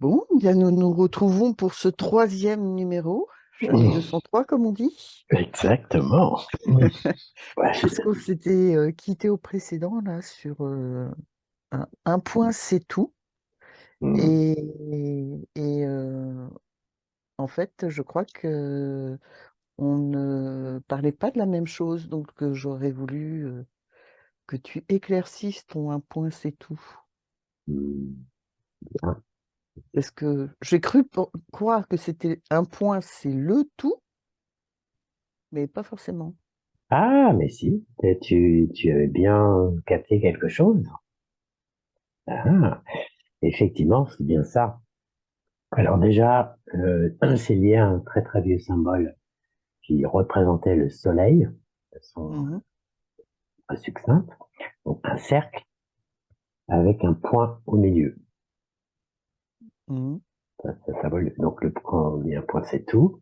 Bon, bien nous nous retrouvons pour ce troisième numéro, chapitre Mmh, 203 comme on dit, exactement. Ouais, parce qu'on s'était quitté au précédent là sur un point c'est tout. mmh, Et en fait, je crois que on ne parlait pas de la même chose, donc j'aurais voulu que tu éclaircisses ton un point c'est tout. mmh, bien. Parce que j'ai cru croire que c'était un point c'est le tout, mais pas forcément. Ah, mais si, tu avais bien capté quelque chose. Ah, effectivement, c'est bien ça. Alors déjà, c'est lié à un très très vieux symbole qui représentait le soleil, de façon Mhm, succincte. Donc un cercle avec un point au milieu. mhm, Ça symbole, donc le point, on dit un point, c'est tout.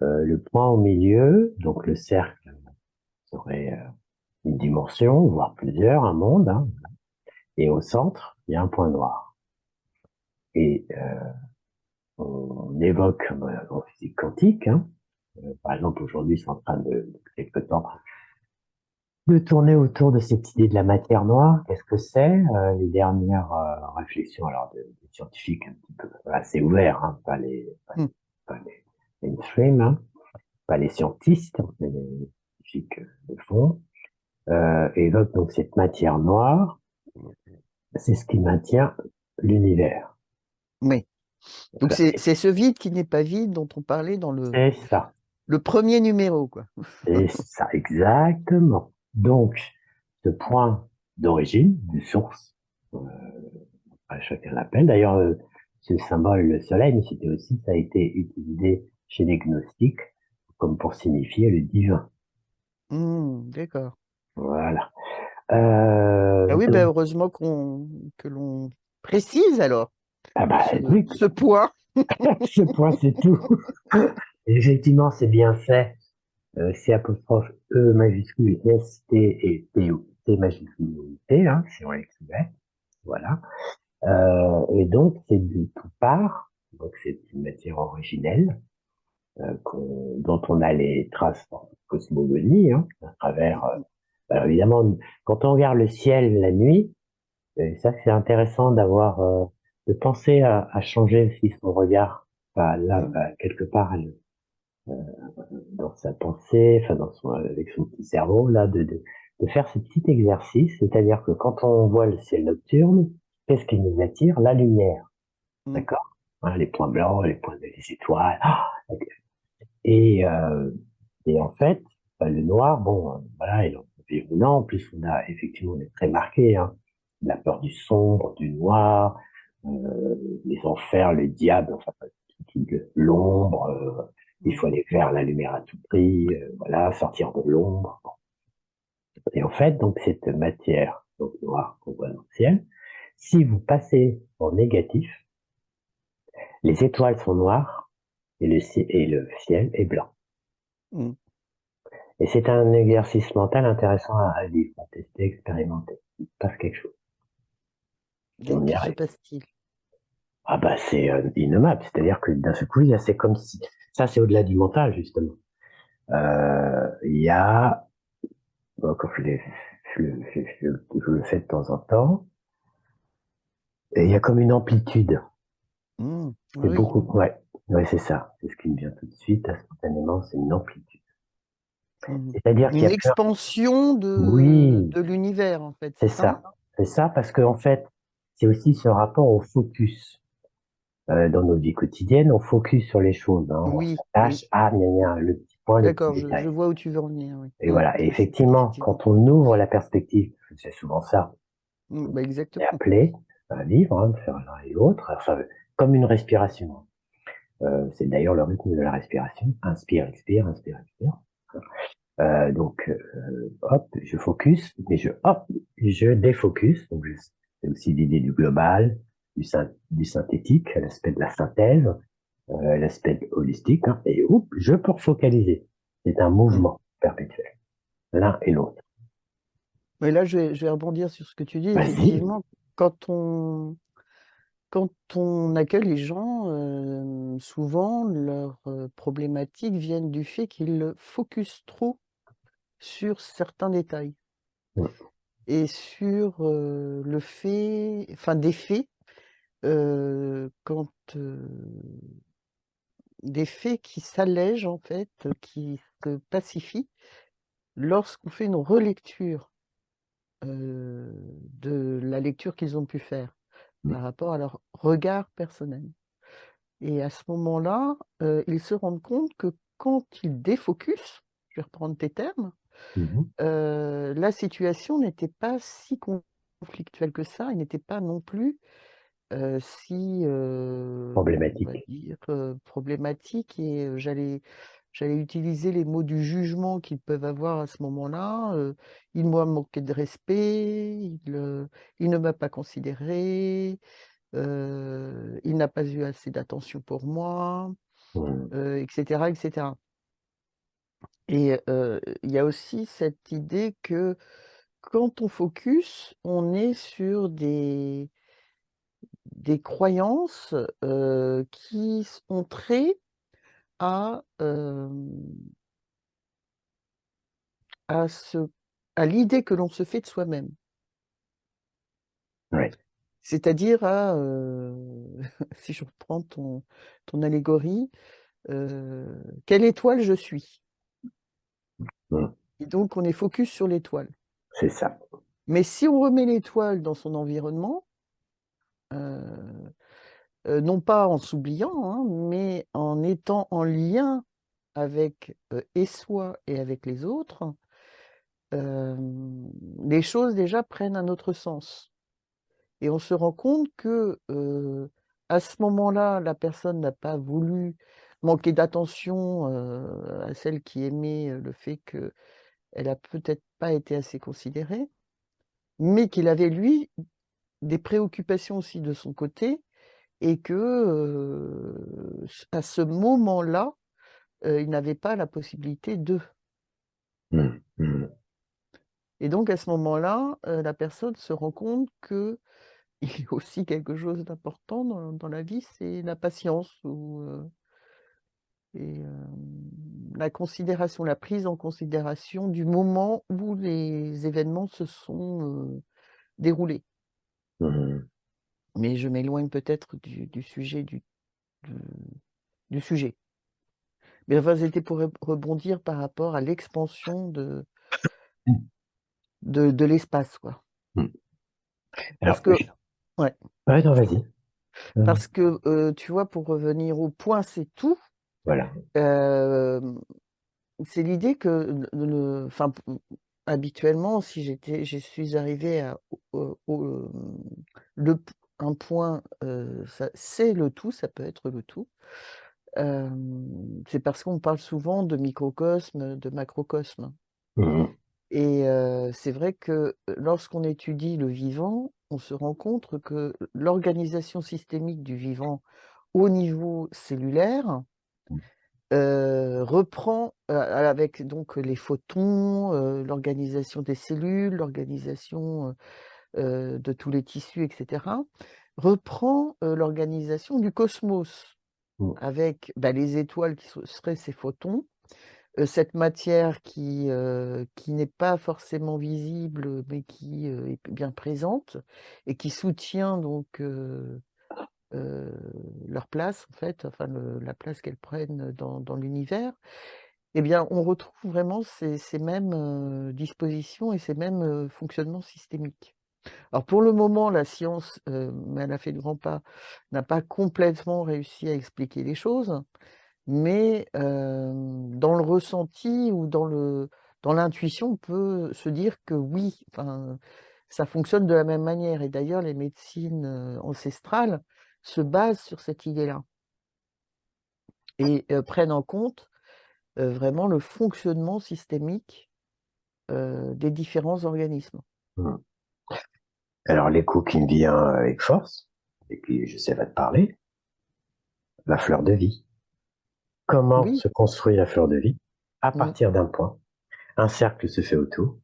Le point au milieu, donc le cercle serait une dimension, voire plusieurs, un monde, hein. Et au centre, il y a un point noir. Et on évoque en physique quantique, hein. Par exemple, aujourd'hui, c'est en train depuis quelque temps, de tourner autour de cette idée de la matière noire. Qu'est-ce que c'est? Les dernières réflexions, alors des scientifiques un petit peu assez ouverts, hein, mhm. pas les mainstream, hein, pas les scientistes, mais les scientifiques de fond, évoquent donc cette matière noire. C'est ce qui maintient l'univers. Oui. Donc Ça, c'est ce vide qui n'est pas vide dont on parlait dans c'est ça. le premier numéro, quoi. C'est ça, exactement. Donc, ce point d'origine, de source, euh, chacun l'appelle. D'ailleurs, ce symbole, le soleil, mais c'était aussi, ça a été utilisé chez les gnostiques comme pour signifier le divin. D'accord. Voilà. Ah oui, ben Donc, heureusement que l'on précise alors ah bah ce, oui, ce point. ce point, c'est tout. Effectivement, c'est bien fait. C apostrophe E majuscule S T et P O. T majuscule T, hein, si on l'écrivait. Voilà. Et donc, c'est de tout part. Donc, c'est une matière originelle dont on a les traces en cosmogonie, hein, à travers. Alors évidemment, quand on regarde le ciel la nuit, ça c'est intéressant de penser à changer aussi son regard. Enfin, là, quelque part, dans sa pensée, enfin avec son petit cerveau, là, de faire ce petit exercice, c'est-à-dire que quand on voit le ciel nocturne, qu'est-ce qui nous attire? La lumière. Mm, D'accord. Hein, les points blancs, les étoiles. Ah, et, euh, et en fait, le noir, bon, voilà, il est environnant. En plus, effectivement, on est très marqué, hein. La peur du sombre, du noir, les enfers, le diable, enfin, l'ombre. Il mm, faut aller vers la lumière à tout prix, voilà, sortir de l'ombre. Et en fait, donc cette matière donc noire qu'on voit dans le ciel, si vous passez en négatif, les étoiles sont noires et et le ciel est blanc. mm. Et c'est un exercice mental intéressant à vivre, à tester, expérimenter. Il se passe quelque chose. On Et y que se arrive. passe-t-il? Ah bah c'est innommable, c'est-à-dire que d'un seul coup, c'est comme si... Ça, c'est au-delà du mental, justement. Il y a... Bon, quand je le fais de temps en temps, et il y a comme une amplitude. Oui, C'est oui. beaucoup... Ouais, ouais, c'est ça. C'est ce qui me vient tout de suite, spontanément, c'est une amplitude. Mm. C'est-à-dire qu'il y Une a plein... expansion Oui, de l'univers, en fait, c'est c'est ça? ça. C'est ça parce que en fait, c'est aussi ce rapport au focus. Dans nos vies quotidiennes, on focus sur les choses, hein. On Oui, oui. s'attache à gna, gna, le petit point, le petit D'accord, détail. je vois où tu veux en venir, oui. Et voilà. Et effectivement, Effectivement. quand on ouvre la perspective, c'est souvent ça, Bah, on est exactement. appelé à vivre, hein, de faire l'un et l'autre, enfin, comme une respiration. C'est d'ailleurs le rythme de la respiration. Inspire, expire, inspire, expire. Hop, je focus, mais hop, je défocus. Donc, c'est aussi l'idée du global, du synthétique, l'aspect de la synthèse, l'aspect holistique, hein, et oups, je peux focaliser. C'est un Mm. mouvement perpétuel, l'un et l'autre. Mais là, je vais rebondir sur ce que tu dis. Vas-y. Effectivement, quand on Quand on accueille les gens, souvent leurs, problématiques viennent du fait qu'ils focusent trop sur certains détails Mm. et sur, le fait enfin des faits, quand, des faits qui s'allègent en fait, qui se pacifient lorsqu'on fait une relecture, de la lecture qu'ils ont pu faire par rapport à leur regard personnel. Et à ce moment-là, ils se rendent compte que quand ils défocusent, je vais reprendre tes termes, Mhm. la situation n'était pas si conflictuelle que ça et n'était pas non plus, si, on va Problématique. dire, problématique et j'allais utiliser les mots du jugement qu'ils peuvent avoir à ce moment-là, «Il m'a manqué de respect», «Il ne m'a pas considéré», «Il n'a pas eu assez d'attention pour moi», Mm. et cetera et cetera. Et il y a aussi cette idée que quand on focus, on est sur des croyances, qui ont trait à, à ce à l'idée que l'on se fait de soi-même. Ouais. C'est-à-dire à, si je reprends ton allégorie, quelle étoile je suis? Mm. Et donc on est focus sur l'étoile. C'est ça. Mais si on remet l'étoile dans son environnement, heu non pas en s'oubliant, hein, mais en étant en lien avec, et soi et avec les autres, les choses déjà prennent un autre sens et on se rend compte que, à ce moment-là, la personne n'a pas voulu manquer d'attention, à celle qui aimait, le fait qu'elle a peut-être pas été assez considérée, mais qu'il avait lui des préoccupations aussi de son côté et que, à ce moment-là, il n'avait pas la possibilité de. Mm. Mm. Et donc à ce moment-là, la personne se rend compte qu'il y a aussi quelque chose d'important dans la vie, c'est la patience ou, la considération, la prise en considération du moment où les événements se sont, déroulés. Mm. Mais je m'éloigne peut-être du sujet du du sujet. Mais enfin, c'était pour rebondir par rapport à l'expansion de l'espace, quoi. Mm. Parce Alors, que ouais, ouais, non, vas-y. parce que, tu vois, pour revenir au point, c'est tout, Voilà. hem, c'est l'idée que le enfin, habituellement, si je suis arrivée à le p un point, ça c'est le tout, ça peut être le tout, c'est parce qu'on parle souvent de microcosme, de macrocosme. Mm. Et c'est vrai que, lorsqu'on étudie le vivant, on se rend compte que l'organisation systémique du vivant au niveau cellulaire, reprend, avec donc les photons, l'organisation des cellules, l'organisation, de tous les tissus et cetera, reprend, l'organisation du cosmos Mm. avec, bah, les étoiles qui seraient ces photons. Cette matière qui n'est pas forcément visible, mais qui, est bien présente et qui soutient donc, heu, leur place en fait, enfin la place qu'elles prennent dans l'univers. Eh bien, on retrouve vraiment ces mêmes, dispositions et ces mêmes, fonctionnements systémiques. Alors pour le moment, la science, mais elle a fait de grands pas, n'a pas complètement réussi à expliquer les choses. Mais, dans le ressenti ou dans l'intuition, on peut se dire que oui, enfin, ça fonctionne de la même manière et d'ailleurs les médecines, ancestrales se basent sur cette idée-là et prennent en compte, vraiment le fonctionnement systémique, des différents organismes. Mm. Alors, l'écho qui me vient avec force, et qui, je sais, va te parler, la fleur de vie. Comment Oui, se construit la fleur de vie? À mmh, partir d'un point, un cercle se fait autour,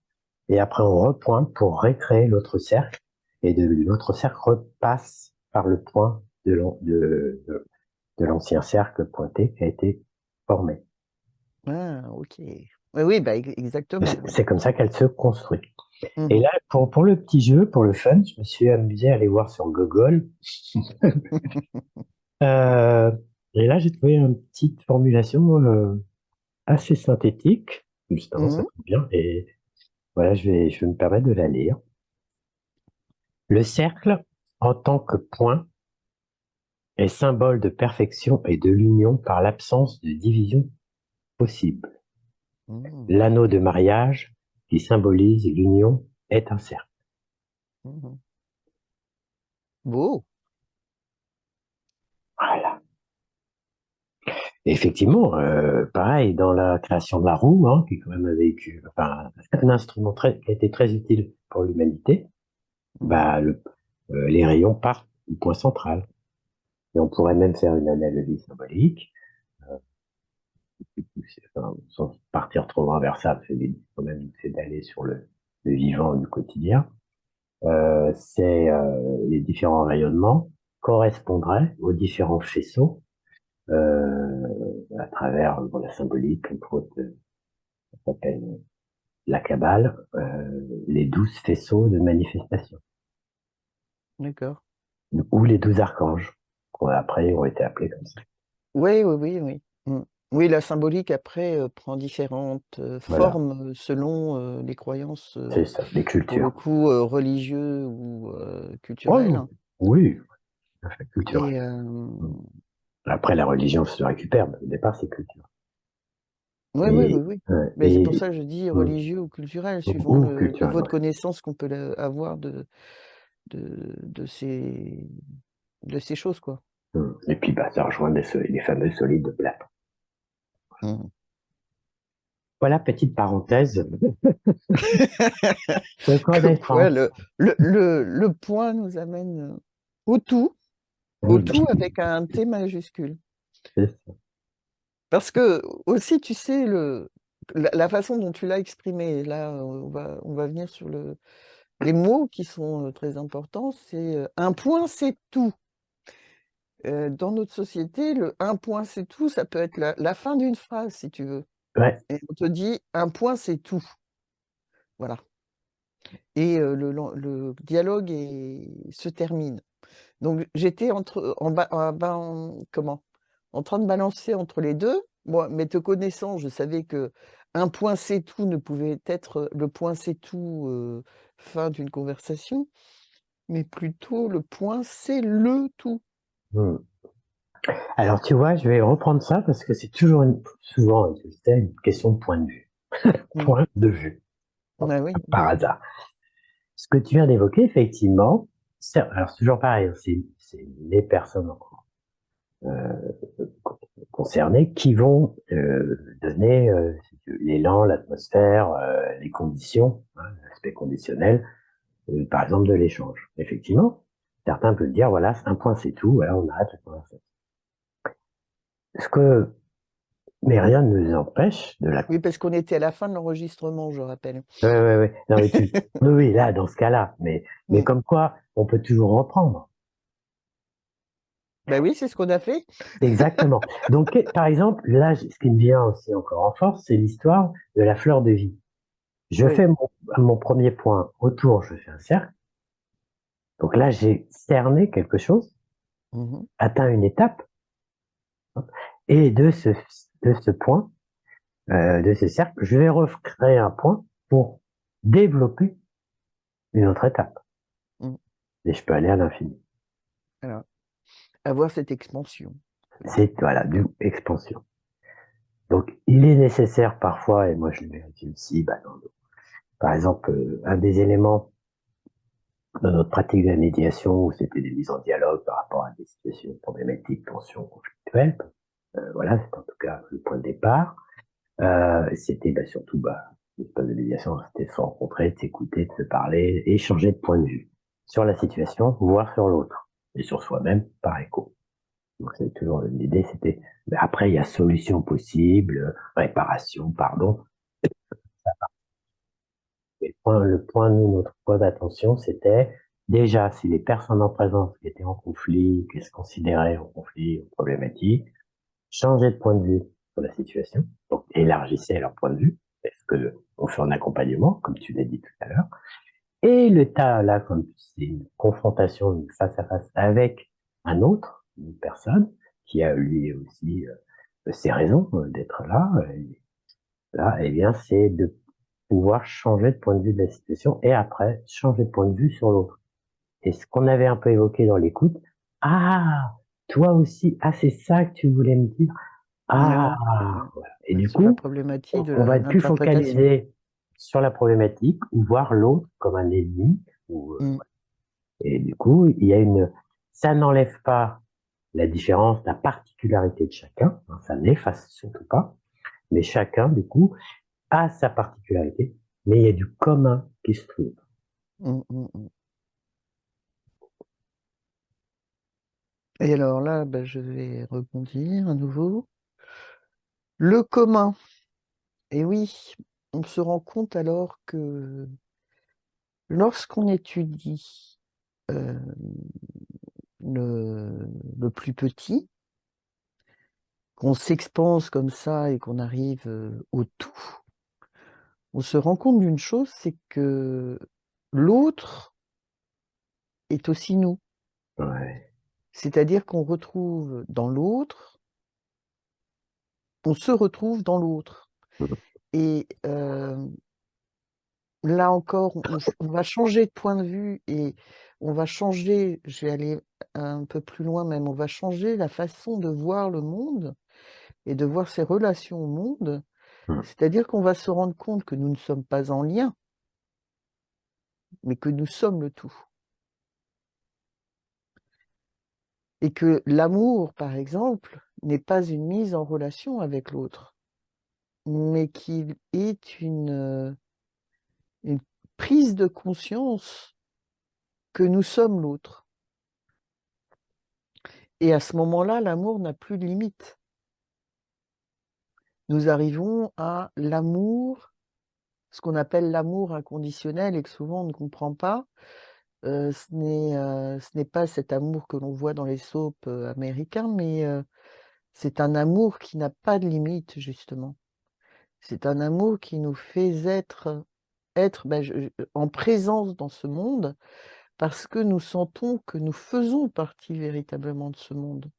et après on repointe pour recréer l'autre cercle, et de l'autre cercle repasse par le point de l'ancien cercle pointé qui a été formé. Ah, OK. Oui, oui, bah, exactement, oui. C'est comme ça qu'elle se construit. Et Mmh. là, pour le petit jeu, pour le fun, je me suis amusé à aller voir sur Google. Euh, et là, j'ai trouvé une petite formulation assez synthétique. Justement, ça Mmh. tombe bien. Et voilà, je vais me permettre de la lire. Le cercle, en tant que point, est symbole de perfection et de l'union par l'absence de division possible. Mmh. L'anneau de mariage, qui symbolise l'union, est un cercle. Mmh. Beau. Voilà. Et effectivement, pareil, dans la création de la roue, hein, qui est quand même un véhicule, enfin, un instrument qui a été très utile pour l'humanité, Mmh. bah, les rayons partent du point central. Et on pourrait même faire une analogie symbolique, enfin, sans partir trop loin vers ça, parce que l'idée, quand même, c'est d'aller sur le vivant du quotidien. Les différents rayonnements correspondraient aux différents faisceaux à travers la symbolique, entre autres, ça s'appelle la Kabbale, les 12 faisceaux de manifestation, D'accord. ou les 12 archanges, qui après ont été appelés comme ça. Oui, oui, oui, oui. Mmh. Oui, la symbolique après, prend différentes, Voilà, formes, selon, les croyances, c'est ça, les pour le cultures. coup, religieux ou, culturelles. Oh, oui, tout à fait, culturel. Et Mm. Après, la religion se récupère, mais au départ, c'est culture. oui, oui, oui, Et, oui. euh, Mais c'est pour et ça que je dis mm, religieux ou culturel, suivant ou le culturel, niveau de ouais. connaissance qu'on peut avoir de ces choses, quoi. Et puis, bah, ça rejoint les fameux solides de Platon. Mmh. Voilà, petite parenthèse de Comme quoi connaissance. le point nous amène, au tout, Oui, bah, avec un T majuscule. c'est ça. Parce que aussi, tu sais, la façon dont tu l'as exprimé, là, on va venir sur les mots qui sont, très importants, c'est, un point, c'est tout. Dans notre société, le un point, c'est tout, ça peut être la fin d'une phrase, si tu veux, Ouais. et on te dit: «Un point, c'est tout». Voilà, et le dialogue se termine. Donc j'étais en train de balancer entre les 2. Moi, mais te connaissant, je savais que un point c'est tout ne pouvait être le point c'est tout, fin d'une conversation, mais plutôt le point c'est le tout. Mm. Alors, tu vois, je vais reprendre ça parce que c'est toujours souvent, tu sais, une question de point de vue. Mmh. Point de vue, Bah oui. par hasard. Ce que tu viens d'évoquer, effectivement, alors c'est toujours pareil, hein, c'est les personnes euh, concernées qui vont donner si tu veux, l'élan, l'atmosphère, les conditions, hein, l'aspect conditionnel, par exemple de l'échange. Effectivement, certains peuvent dire, voilà, un point c'est tout, voilà, on arrête la conversation. Ce que, mais rien ne nous empêche de la. Oui, parce qu'on était à la fin de l'enregistrement, je rappelle. Ouais, ouais, ouais. Non, mais oui, oui, là, dans ce cas-là, mais Mmh. comme quoi, on peut toujours reprendre. Bah oui, c'est ce qu'on a fait. Exactement. Donc, par exemple, là, ce qui me vient aussi encore en force, c'est l'histoire de la fleur de vie. Je Oui. fais mon premier point autour, je fais un cercle. Donc là, j'ai cerné quelque chose, Mmh. atteint une étape, et de ce point, de ce cercle, je vais recréer un point pour développer une autre étape. Mmh. Et je peux aller à l'infini. Voilà. Avoir cette expansion. C'est, voilà, du expansion. Donc, il est nécessaire parfois, et moi je le vérifie aussi, bah, par exemple, un des éléments dans notre pratique de la médiation, où c'était des mises en dialogue par rapport à des situations problématiques, tensions, conflictuelles, voilà, c'est en tout cas le point de départ. C'était bah, surtout, bah, l'espace de médiation, c'était de se rencontrer, de s'écouter, de se parler, et échanger de point de vue sur la situation, voire sur l'autre, et sur soi-même par écho. Donc c'est toujours l'idée, c'était, mais après il y a solution possible, réparation, pardon. Mais notre point d'attention, c'était déjà, si les personnes en présence qui étaient en conflit, qui se considéraient en conflit ou problématique, changeaient de point de vue sur la situation, donc élargissaient leur point de vue, parce que on fait un accompagnement, comme tu l'as dit tout à l'heure, et le tas, là, comme c'est une confrontation une face à face avec un autre, une personne, qui a lui aussi ses raisons d'être là, et là, eh bien, c'est de pouvoir changer de point de vue de la situation et après changer de point de vue sur l'autre. Et ce qu'on avait un peu évoqué dans l'écoute, ah, toi aussi, ah, c'est ça que tu voulais me dire. Ah, Ouais, ouais, voilà. Et ouais, du sur la coup, problématique de on va être plus l'interprétation. focalisé sur la problématique ou voir l'autre comme un ennemi. Mmh. Et du coup, ça n'enlève pas la différence, la particularité de chacun. Hein, ça n'efface surtout pas. Mais chacun, du coup, a sa particularité. Mais il y a du commun qui se trouve. Mmh, mmh, mmh. Et alors là, bah, je vais rebondir à nouveau. Le commun. Et oui, on se rend compte alors que lorsqu'on étudie, hem, le plus petit, qu'on s'expanse comme ça et qu'on arrive, au tout, on se rend compte d'une chose, c'est que l'autre est aussi nous. Ouais. C'est-à-dire qu'on retrouve dans l'autre, on se retrouve dans l'autre et là encore, on va changer de point de vue et on va changer, je vais aller un peu plus loin même, on va changer la façon de voir le monde et de voir ses relations au monde. C'est-à-dire qu'on va se rendre compte que nous ne sommes pas en lien, mais que nous sommes le tout. Et que l'amour, par exemple, n'est pas une mise en relation avec l'autre, mais qu'il est une prise de conscience que nous sommes l'autre. Et à ce moment-là, l'amour n'a plus de limite. Nous arrivons à l'amour, ce qu'on appelle l'amour inconditionnel et que souvent on ne comprend pas. Ce n'est pas cet amour que l'on voit dans les soaps, américains, mais c'est un amour qui n'a pas de limite justement. C'est un amour qui nous fait être, bah, je en présence dans ce monde parce que nous sentons que nous faisons partie véritablement de ce monde.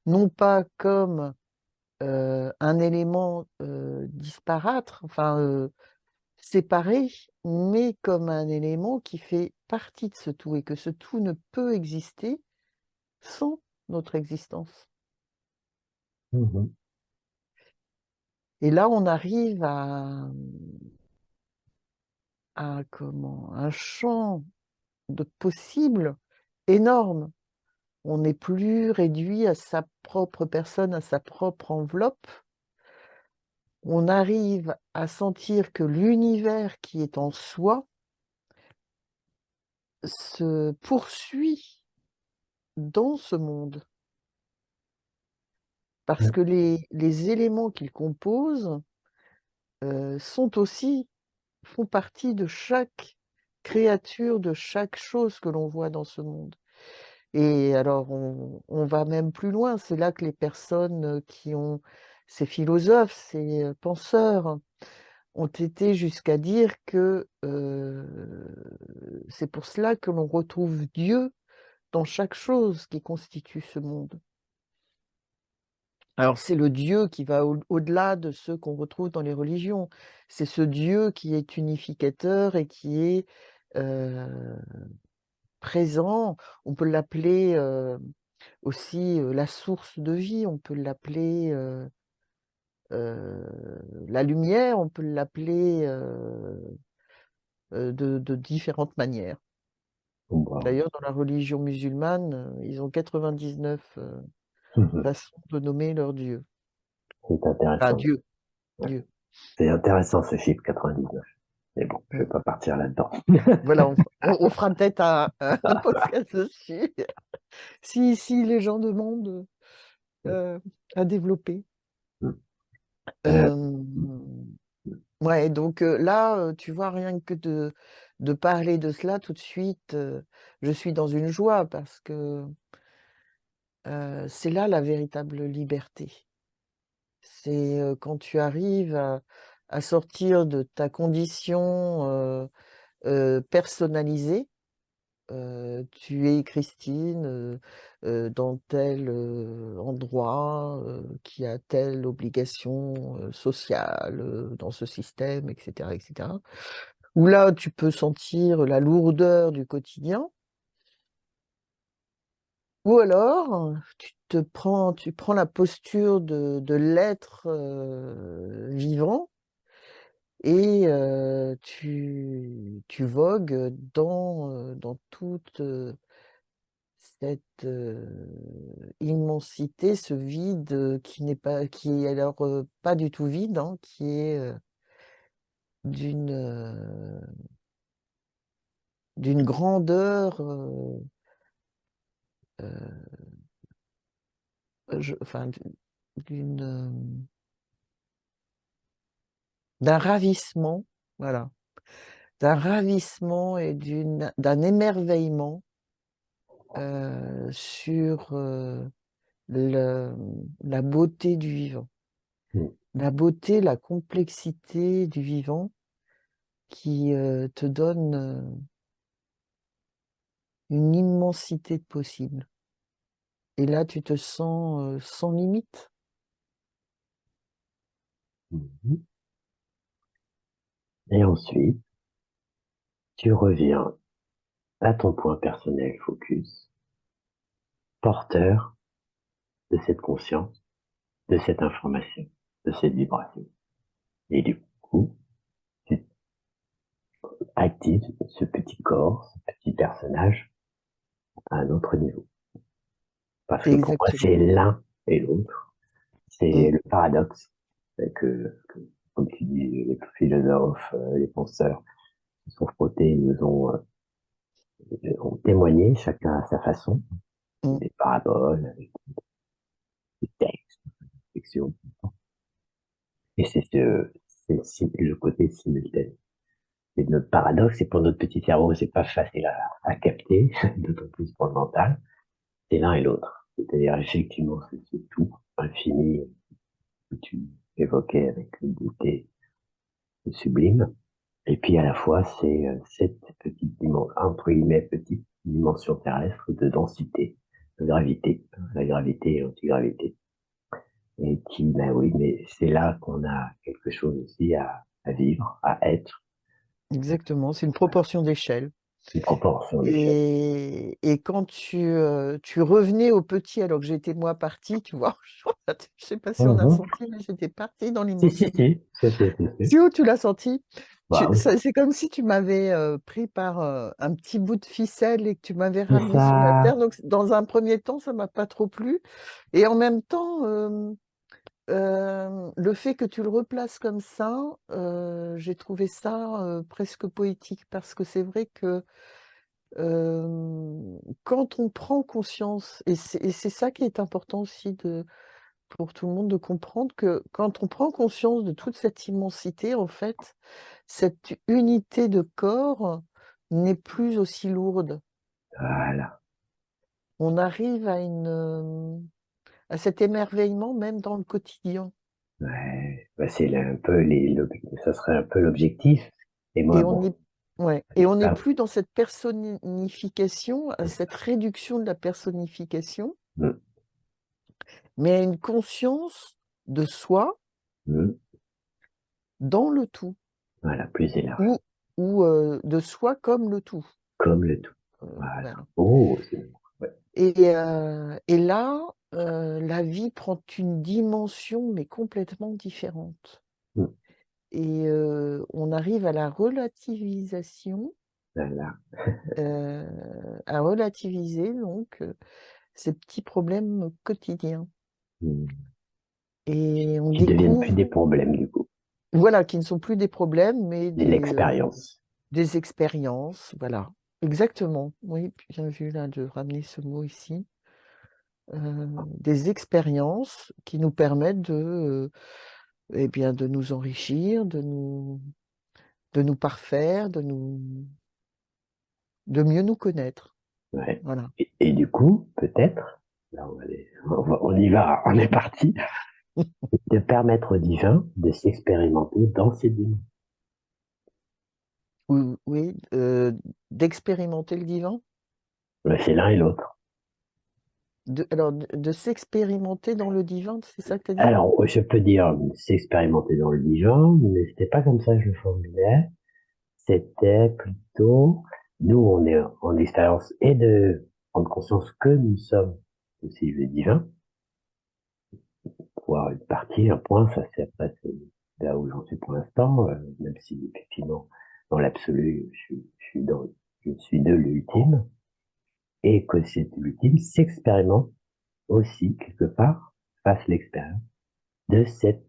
Non pas comme, un élément, disparate, enfin, séparé, mais comme un élément qui fait partie de ce tout et que ce tout ne peut exister sans notre existence. Mhm. Et là, on arrive à comment? Un champ de possibles énorme. On n'est plus réduit à sa propre personne, à sa propre enveloppe. On arrive à sentir que l'univers qui est en soi se poursuit dans ce monde. Parce que les éléments qu'il compose, sont aussi font partie de chaque créature, de chaque chose que l'on voit dans ce monde. Et alors on va même plus loin, c'est là que les personnes, qui ont ces philosophes, ces, penseurs, ont été jusqu'à dire que, c'est pour cela que l'on retrouve Dieu dans chaque chose qui constitue ce monde. Alors c'est le Dieu qui va au-delà de ceux qu'on retrouve dans les religions. C'est ce Dieu qui est unificateur et qui est, heu, présent. On peut l'appeler, aussi, la source de vie, on peut l'appeler, la lumière, on peut l'appeler, de différentes manières. Wow. D'ailleurs, dans la religion musulmane, ils ont 99, Mhm. façons de nommer leur Dieu. C'est Enfin intéressant. Dieu, Ouais. Dieu. C'est intéressant ce chiffre 99. Mais bon, je vais Mmh. pas partir là-dedans. Voilà, on fera peut-être un podcast dessus, si les gens demandent, à développer. Euh, Hem, ouais, donc là, tu vois, rien que de parler de cela tout de suite, je suis dans une joie parce que, c'est là la véritable liberté. C'est, quand tu arrives à sortir de ta condition, personnalisée. Tu es Christine, dans tel, endroit, qui a telle obligation, sociale, dans ce système et cetera. Où là, tu peux sentir la lourdeur du quotidien ou alors tu prends la posture de l'être, vivant et tu vogues dans toute, cette, immensité, ce vide, qui est alors, pas du tout vide, hein, qui est, d'une, d'une grandeur, heu, je enfin d'une, d'un ravissement, voilà, d'un ravissement et d'un émerveillement, sur, la beauté du vivant. Mmh. La beauté, la complexité du vivant qui, te donne, une immensité de possibles et là, tu te sens, sans limite. Mmh mh. Et ensuite, tu reviens à ton point personnel focus, porteur de cette conscience, de cette information, de cette vibration. Et du coup, tu actives ce petit corps, ce petit personnage à un autre niveau. Parce que pour moi, Exactement. c'est l'un et l'autre. Mmh, C'est le paradoxe que, comme tu dis, les philosophes, les penseurs se sont frottés, ont témoigné, chacun à sa façon, mmh, des paraboles, des textes, des fictions. Et c'est le côté simultané. Et notre paradoxe, c'est pour notre petit cerveau, c'est pas facile à capter, d'autant plus pour le mental. C'est l'un et l'autre. C'est-à-dire, effectivement, c'est ce tout infini que tu évoquais avec une beauté sublime. Et puis, à la fois, c'est cette petite dimension, entre guillemets, petite dimension terrestre de densité, de gravité, la gravité et l'antigravité. Et qui, ben oui, mais c'est là qu'on a quelque chose aussi à vivre, à être, exactement, c'est une proportion d'échelle une proportion d'échelle. et quand tu revenais au petit alors que j'étais moi partie, tu vois? Je sais pas si on a Mhm. senti, mais j'étais partie dans Si, si, l'immensité. si, si. Si où tu l'as senti? Bah oui, C'est comme si tu m'avais, pris par, un petit bout de ficelle et que tu m'avais c'est ramené sur la terre, ça. donc dans un premier temps, ça m'a pas trop plu et en même temps, le fait que tu le replaces comme ça, j'ai trouvé ça, presque poétique parce que c'est vrai que, quand on prend conscience et c'est ça qui est important aussi pour tout le monde de comprendre que quand on prend conscience de toute cette immensité, en fait, cette unité de corps n'est plus aussi lourde. Voilà. On arrive à cet émerveillement même dans le quotidien Ouais. Bah, c'est un peu ça serait un peu l'objectif. Et moi, et on bon, est ouais et c'est on n'est pas, plus dans cette personnification, cette réduction de la personnification, mm, mais à une conscience de soi mm, dans le tout voilà, plus élargi, ou de soi comme le tout, comme le tout. Voilà. voilà. Oh, c'est bon. Ouais. Et là, la vie prend une dimension, mais complètement différente Mm, et on arrive à la relativisation, voilà. heu, à relativiser donc, ces petits problèmes quotidiens Mm. et on Qui deviennent plus des découvre problèmes, du coup, voilà, qui ne sont plus des problèmes, mais de l'expérience. des expériences, voilà. Exactement, oui, bien vu là de ramener ce mot ici. Des expériences qui nous permettent eh bien, de nous enrichir, de nous parfaire, de nous de mieux nous connaître. Ouais. Voilà. Et du coup, peut-être, là on y va, on est parti, de permettre au divin de s'expérimenter dans ces dimensions. Oui, oui, d'expérimenter le divin? C'est l'un et l'autre. Alors de s'expérimenter dans le divin, c'est ça que tu as dit? Alors, je peux dire s'expérimenter dans le divin, mais c'était pas comme ça que je le formulais. C'était plutôt, nous, on est en expérience et de prendre conscience que nous sommes aussi le divin, voire une partie, un point, ça c'est après, c'est là où j'en suis pour l'instant, même si effectivement, dans l'absolu, je suis de l'ultime, et que cet ultime s'expérimente aussi, quelque part, fasse l'expérience de cette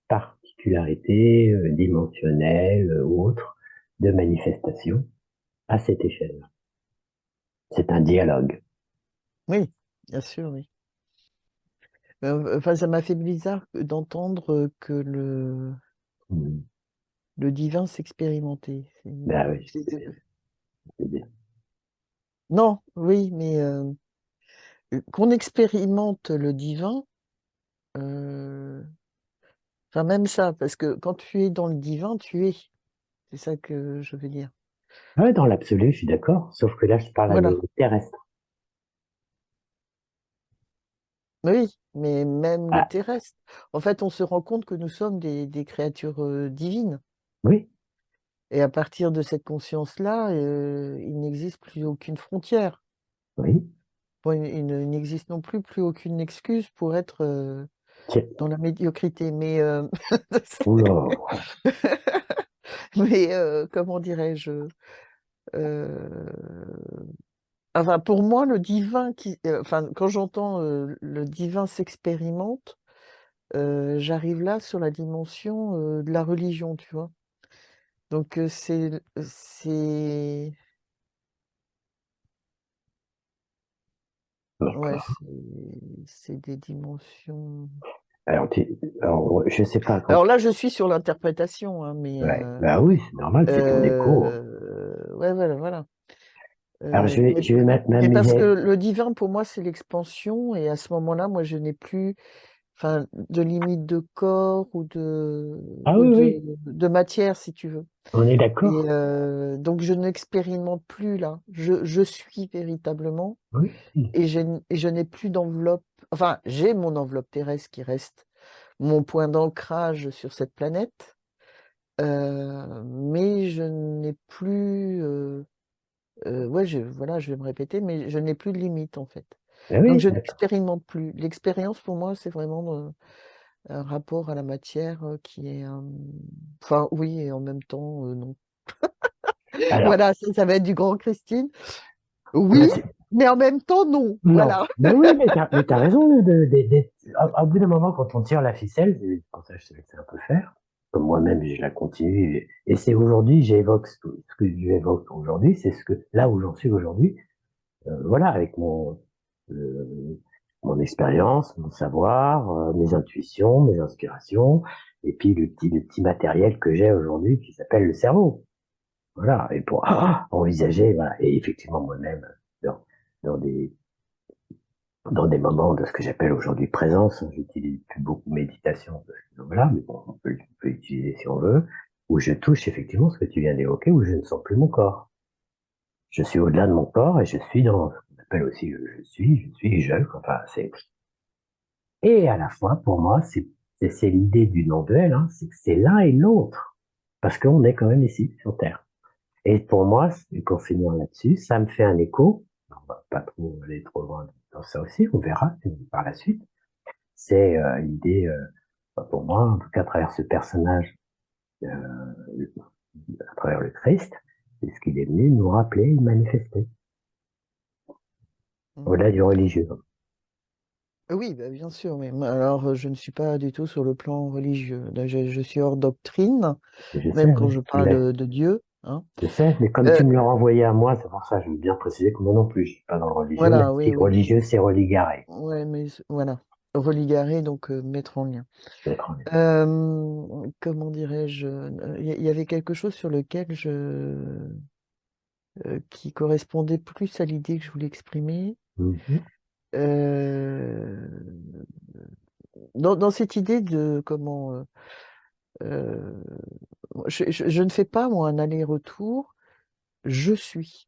particularité dimensionnelle ou autre de manifestation à cette échelle. C'est un dialogue. Oui, bien sûr, oui. Enfin, ça m'a fait bizarre d'entendre que Mm. le divin s'expérimentait. Ben oui, c'est bien, c'est bien. Non, oui, mais qu'on expérimente le divin, enfin même ça, parce que quand tu es dans le divin, tu es. C'est ça que je veux dire. Ouais, dans l'absolu, je suis d'accord, sauf que là, je parle à Voilà. niveau terrestre. Oui, mais même le Ah, terrestre. En fait, on se rend compte que nous sommes des créatures divines. oui, Et à partir de cette conscience-là, il n'existe plus aucune frontière. oui. Bon, il n'existe non plus aucune excuse pour être Tiens, dans la médiocrité. Mais, oula, mais comment dirais-je? euh, Enfin, pour moi, le divin enfin, quand j'entends le divin s'expérimente, j'arrive là sur la dimension de la religion, tu vois. Donc, ouais, d'accord. c'est des dimensions. Alors, alors, je sais pas quand. Alors là, je suis sur l'interprétation, hein, mais Ouais, bah oui, c'est normal, c'est ton écho. ouais, voilà, voilà. Alors, je vais mettre Mais parce que m'amuser. le divin, pour moi, c'est l'expansion, et à ce moment-là, moi, je n'ai plus, enfin, de limite de corps Ah ou oui, oui, de matière, si tu veux. on est Et d'accord. donc, je n'expérimente plus là. Je suis véritablement, Oui, si. et je n'ai plus d'enveloppe. Enfin, j'ai mon enveloppe terrestre qui reste mon point d'ancrage sur cette planète, mais je n'ai plus, ouais, voilà, je vais me répéter, mais je n'ai plus de limite, en fait. Ah Donc oui, je d'accord. n'expérimente plus. L'expérience pour moi, c'est vraiment, un rapport à la matière, qui est, enfin oui, et en même temps, non. Alors, Voilà, ça va être du grand Christine. Oui, là, mais en même temps, non. non, Voilà. ben oui, mais t'as raison au bout d'un moment, quand on tire la ficelle, c'est pour ça que je te laisse un peu faire, comme moi-même, je la continue, et c'est aujourd'hui, j'évoque ce que j'évoque aujourd'hui, c'est ce que, là où j'en suis aujourd'hui, voilà, avec euh, mon expérience, mon savoir, mes intuitions, mes inspirations, et puis le petit matériel que j'ai aujourd'hui qui s'appelle le cerveau. Voilà, et pour envisager, voilà, et effectivement moi-même, dans, dans des, dans des moments de ce que j'appelle aujourd'hui présence, j'utilise plus beaucoup méditation de ce là mais bon, on peut l'utiliser si on veut, où je touche effectivement ce que tu viens d'évoquer, où je ne sens plus mon corps. Je suis au-delà de mon corps et je suis dans ce qu'on appelle aussi je suis, enfin, c'est, et à la fois, pour moi, c'est l'idée du non-duel, hein, c'est que c'est l'un et l'autre. Parce qu'on est quand même ici, sur Terre. Et pour moi, et pour finir là-dessus, ça me fait un écho. On va pas trop aller trop loin dans ça aussi, on verra par la suite. C'est l'idée, pour moi, en tout cas à travers ce personnage, euh, à travers le Christ, c'est ce qu'il est venu nous rappeler et manifester, Mmh. au-delà du religieux. Oui, bah, bien sûr, mais moi alors, je ne suis pas du tout sur le plan religieux. Là, je suis hors doctrine, Je sais, même quand oui, je tu parle l'es. de Dieu, hein. Je sais, mais comme Heu, tu me le renvoyais à moi, c'est pour ça que je veux bien préciser que moi non plus, je suis pas dans le religieux, même voilà, oui, si oui. religieux, c'est religaré. Ouais, mais voilà, religarer, donc mettre en lien. D'être honnête. Comment dirais-je? Il y avait quelque chose sur lequel qui correspondait plus à l'idée que je voulais exprimer. Mhm. Euh, dans cette idée de comment euh, je ne fais pas moi un aller-retour, je suis.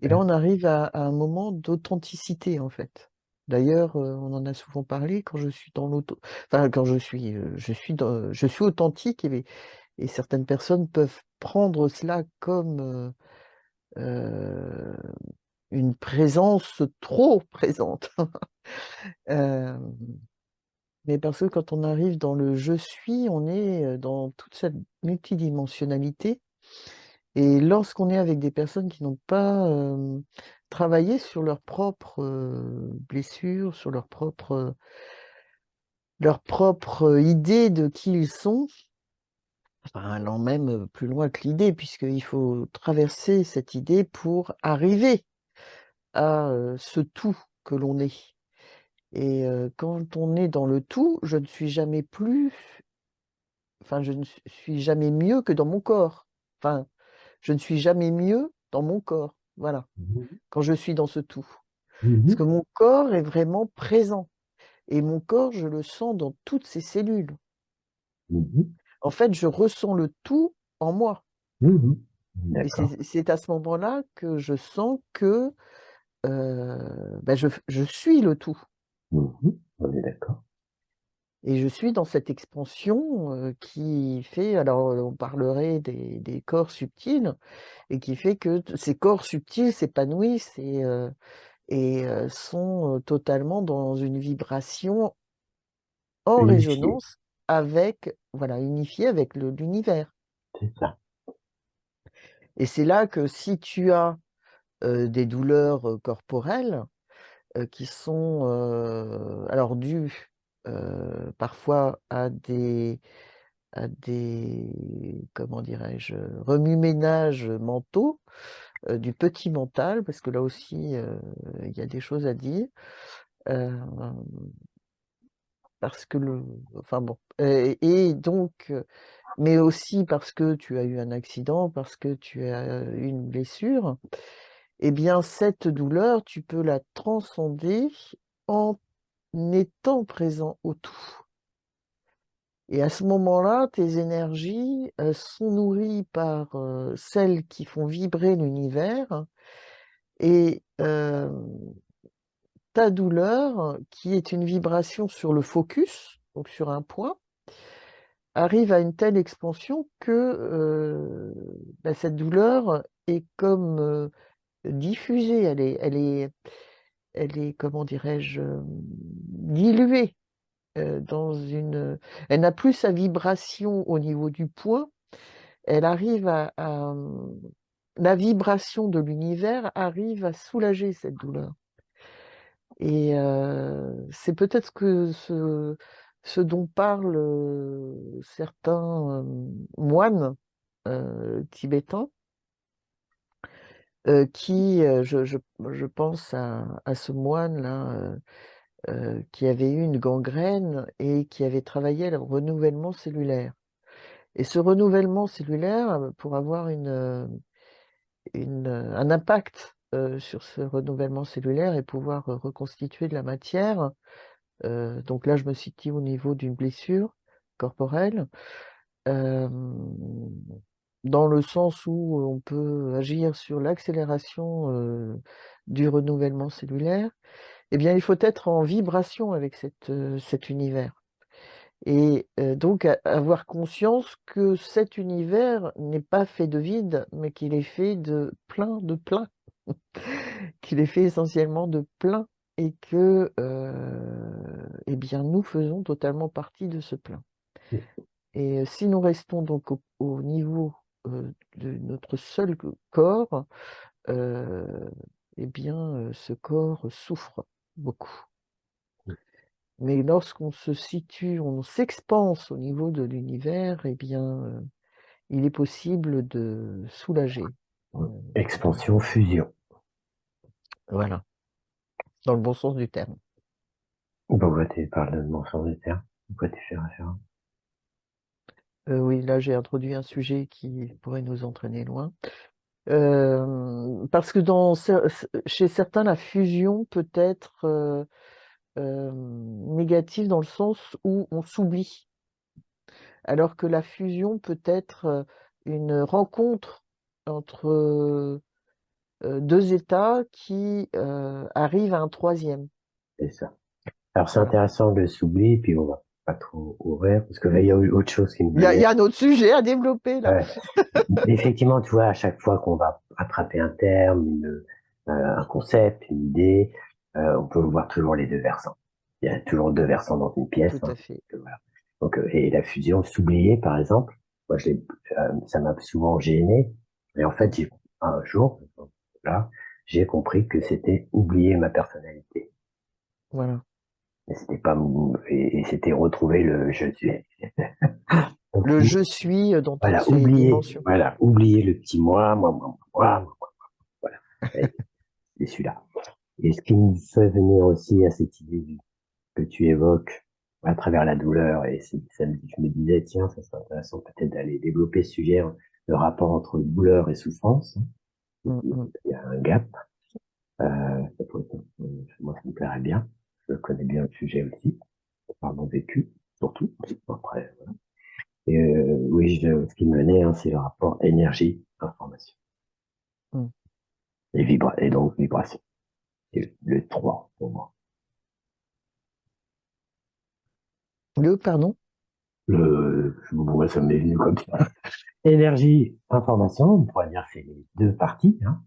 Et là, Super. on arrive à un moment d'authenticité, en fait. D'ailleurs, on en a souvent parlé quand je suis dans l'auto, enfin, quand je suis authentique et certaines personnes peuvent prendre cela comme euh, une présence trop présente. Euh, mais parce que quand on arrive dans le je suis, on est dans toute cette multidimensionnalité. Et lorsqu'on est avec des personnes qui n'ont pas travaillé sur leurs propres blessures, sur leur propre idée de qui ils sont, enfin, allant même plus loin que l'idée, puisqu'il faut traverser cette idée pour arriver à ce tout que l'on est. Et quand on est dans le tout, je ne suis jamais plus, enfin, je ne suis jamais mieux que dans mon corps. Enfin, je ne suis jamais mieux dans mon corps. Voilà, Mhm. quand je suis dans ce tout. Parce que Mhm. mon corps est vraiment présent. Et mon corps, je le sens dans toutes ses cellules. Mhm. En fait, je ressens le tout en moi. Mhm. Et D'accord. c'est à ce moment-là que je sens que ben, je suis le tout. Mhm. On est d'accord. Et je suis dans cette expansion qui fait, alors on parlerait des corps subtils, et qui fait que ces corps subtils s'épanouissent et sont totalement dans une vibration en Unifié. résonance avec, voilà, unifié avec l'univers. C'est ça. Et c'est là que si tu as des douleurs corporelles qui sont alors dues parfois à des, comment dirais-je, remue-ménages mentaux, du petit mental, parce que là aussi, il y a des choses à dire. Euh, Parce que enfin bon, et donc, mais aussi parce que tu as eu un accident, parce que tu as eu une blessure, eh bien cette douleur, tu peux la transcender en étant présent au tout. Et à ce moment-là, tes énergies, sont nourries par, celles qui font vibrer l'univers et ta douleur, qui est une vibration sur le focus, donc sur un point, arrive à une telle expansion que, bah, cette douleur est comme, diffusée, elle est, comment dirais-je, diluée, dans une, elle n'a plus sa vibration au niveau du point, elle arrive la vibration de l'univers arrive à soulager cette douleur. Et c'est peut-être que ce dont parlent, certains, moines, tibétains, qui, je pense à ce moine-là, qui avait eu une gangrène et qui avait travaillé le renouvellement cellulaire. Et ce renouvellement cellulaire, pour avoir un impact, sur ce renouvellement cellulaire et pouvoir, reconstituer de la matière. Donc là, je me situe au niveau d'une blessure corporelle, hem, dans le sens où on peut agir sur l'accélération, du renouvellement cellulaire. Eh bien, il faut être en vibration avec cet univers et donc avoir conscience que cet univers n'est pas fait de vide, mais qu'il est fait de plein. Qu'il est fait essentiellement de plein et que, eh bien, nous faisons totalement partie de ce plein. Et si nous restons donc au niveau, de notre seul corps, heu, eh bien, ce corps souffre beaucoup. Mais lorsqu'on se situe, on s'expanse au niveau de l'univers, eh bien, il est possible de soulager, Expansion, fusion. voilà, dans le bon sens du terme. Pourquoi tu parles de mensonge des termes? Pourquoi tu fais référence? Oui, là, j'ai introduit un sujet qui pourrait nous entraîner loin. Parce que chez certains, la fusion peut être négative dans le sens où on s'oublie, alors que la fusion peut être une rencontre entre 2 états qui arrivent à un troisième. C'est ça. Alors, c'est Voilà. intéressant de s'oublier, puis on va pas trop ouvrir, parce que là, il y a eu autre chose qui me Il y venait. a un autre sujet à développer là. Ouais. Effectivement, tu vois, à chaque fois qu'on va attraper un terme, un concept, une idée, on peut voir toujours les deux versants. Il y a toujours deux versants dans une pièce. Tout Hein. à fait. Voilà. Donc, et la fusion, s'oublier, par exemple, moi, ça m'a souvent gêné. Et en fait, un jour, là, j'ai compris que c'était oublier ma personnalité. Voilà. Et c'était pas, et c'était retrouver le je suis. Donc, Le je suis dans toutes ses dimensions. voilà, oublier le petit moi. Voilà. Et c'est celui-là. Et ce qui me fait venir aussi à cette idée que tu évoques à travers la douleur, et je me disais, tiens, ça serait intéressant peut-être d'aller développer ce sujet, hein, le rapport entre douleur et souffrance. Mm, Il mm, y a un gap. Ça pourrait moi, ça me plairait bien. Je connais bien le sujet aussi, par mon vécu, surtout. Après, voilà. Et oui, ce qui me venait, hein, c'est le rapport énergie-information. mm. Et donc vibration. C'est le 3 pour moi. Pardon? Moi, ça m'est venu comme ça. Énergie, information, on pourrait dire que c'est les deux parties, hein.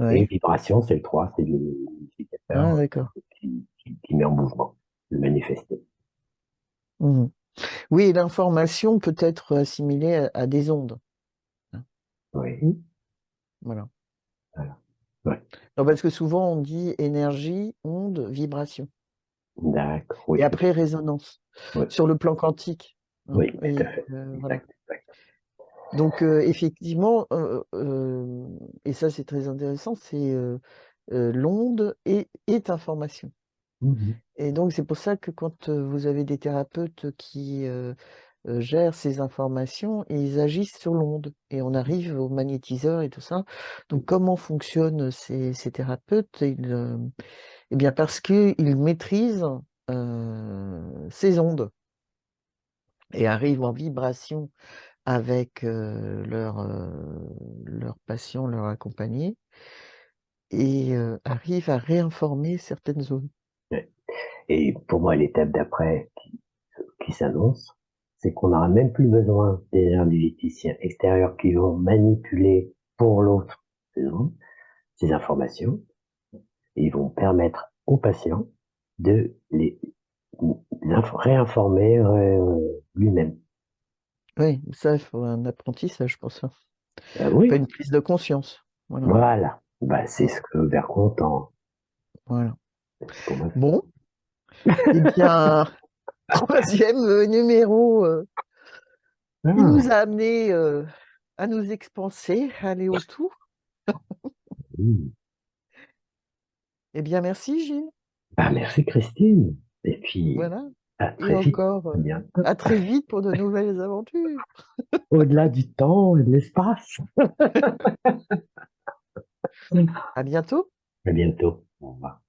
Et Oui. vibration, c'est le 3, c'est le Ah, modificateur d'accord. qui met en mouvement, le manifester. Mhm. Oui, l'information peut être assimilée à des ondes, hein. Oui, Voilà. voilà. Ouais. Non, parce que souvent on dit énergie, onde, vibration. D'accord, Et oui, après résonance. oui, Sur le plan quantique, hein. oui, tout à Et fait. voilà. Exact, exact. Donc effectivement, et ça c'est très intéressant, c'est l'onde est information. Mhm. Et donc c'est pour ça que quand vous avez des thérapeutes qui gèrent ces informations, ils agissent sur l'onde et on arrive au magnétiseur et tout ça. Donc comment fonctionnent ces thérapeutes? Eh bien parce qu'ils maîtrisent ces ondes et arrivent en vibration avec leurs patients, leurs accompagnés et arrivent à réinformer certaines zones. Ouais. Et pour moi, l'étape d'après qui s'annonce, c'est qu'on n'aura même plus besoin des énergéticiens extérieurs qui vont manipuler pour l'autre ces informations, et ils vont permettre aux patients de les réinformer lui-même. Oui, ça, il faut un apprentissage pour ça. Pas Oui, une prise de conscience. Voilà. voilà. Bah, c'est ce que vers content. Voilà. Pour moi, Bon, eh bien, troisième numéro qui nous ah, a amené à nous expanser, à aller autour. oui. Eh bien, merci Gilles. Bah, merci Christine. Et puis, Voilà. à Et très vite. encore, À bientôt. à très vite pour de nouvelles aventures. Au-delà du temps et de l'espace. À bientôt. À bientôt. Au revoir.